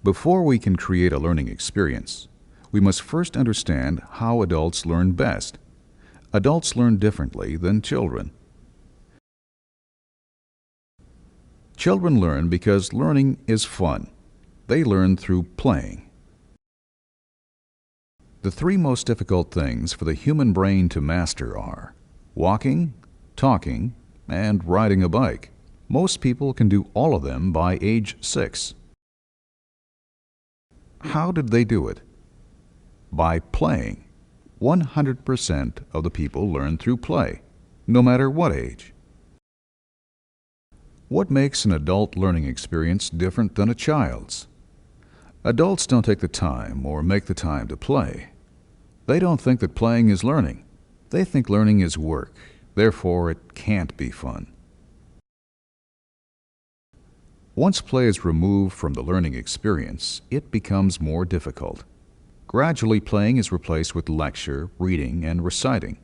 Before we can create a learning experience, we must first understand how adults learn best. Adults learn differently than children. Children learn because learning is fun. They learn through playing. The three most difficult things for the human brain to master are walking, talking, and riding a bike. Most people can do all of them by age 6. How did they do it? By playing. 100% of the people learn through play, no matter what age. What makes an adult learning experience different than a child's? Adults don't take the time or make the time to play. They don't think that playing is learning. They think learning is work, therefore it can't be fun. Once play is removed from the learning experience, it becomes more difficult. Gradually, playing is replaced with lecture, reading, and reciting.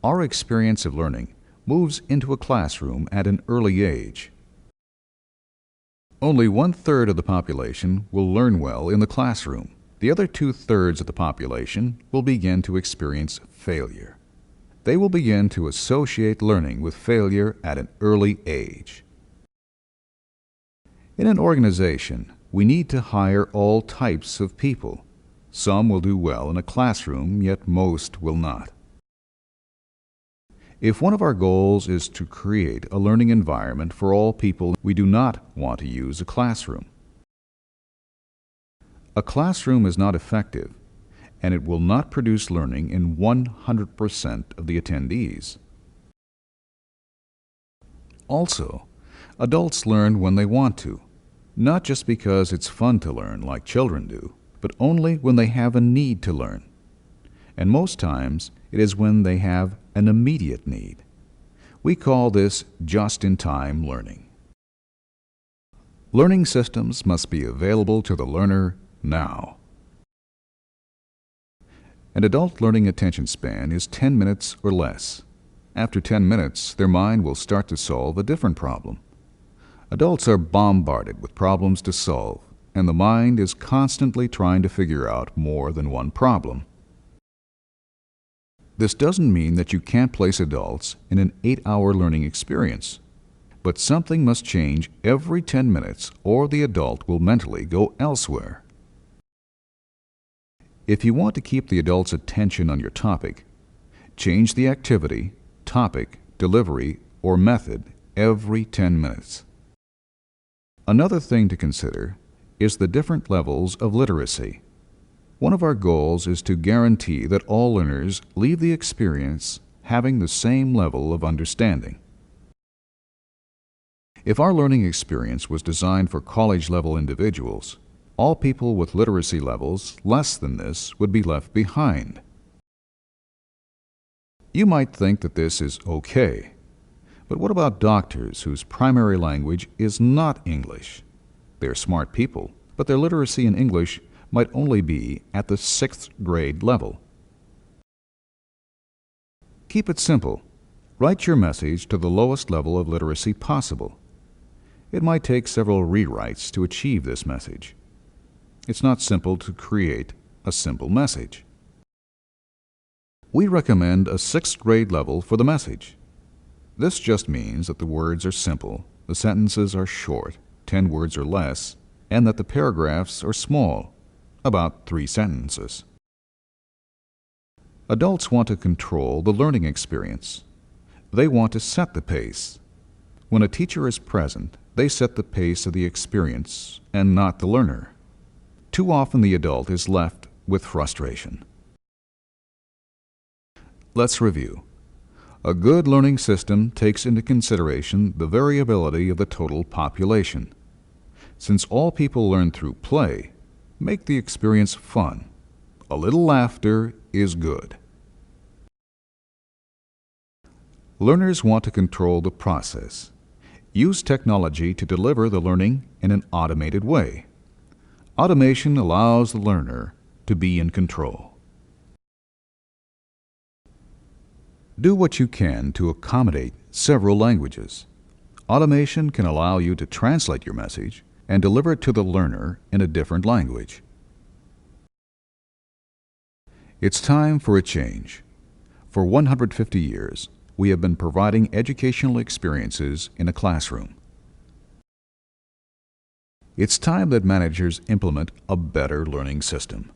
Our experience of learning moves into a classroom at an early age. Only 1/3 of the population will learn well in the classroom. The other 2/3 of the population will begin to experience failure. They will begin to associate learning with failure at an early age. In an organization, we need to hire all types of people. Some will do well in a classroom, yet most will not. If one of our goals is to create a learning environment for all people, we do not want to use a classroom. A classroom is not effective, and it will not produce learning in 100% of the attendees. Also, adults learn when they want to, not just because it's fun to learn like children do, but only when they have a need to learn. And most times, it is when they have an immediate need. We call this just-in-time learning. Learning systems must be available to the learner now. An adult learning attention span is 10 minutes or less. After 10 minutes, their mind will start to solve a different problem. Adults are bombarded with problems to solve, and the mind is constantly trying to figure out more than one problem. This doesn't mean that you can't place adults in an 8-hour learning experience, but something must change every 10 minutes or the adult will mentally go elsewhere. If you want to keep the adult's attention on your topic, change the activity, topic, delivery, or method every 10 minutes. Another thing to consider is the different levels of literacy. One of our goals is to guarantee that all learners leave the experience having the same level of understanding. If our learning experience was designed for college-level individuals, all people with literacy levels less than this would be left behind. You might think that this is okay, but what about doctors whose primary language is not English? They're smart people, but their literacy in English might only be at the 6th grade level. Keep it simple. Write your message to the lowest level of literacy possible. It might take several rewrites to achieve this message. It's not simple to create a simple message. We recommend a 6th grade level for the message. This just means that the words are simple, the sentences are short, 10 words or less, and that the paragraphs are small, about 3 sentences. Adults want to control the learning experience. They want to set the pace. When a teacher is present, they set the pace of the experience and not the learner. Too often the adult is left with frustration. Let's review. A good learning system takes into consideration the variability of the total population. Since all people learn through play, make the experience fun. A little laughter is good. Learners want to control the process. Use technology to deliver the learning in an automated way. Automation allows the learner to be in control. Do what you can to accommodate several languages. Automation can allow you to translate your message and deliver it to the learner in a different language. It's time for a change. For 150 years, we have been providing educational experiences in a classroom. It's time that managers implement a better learning system.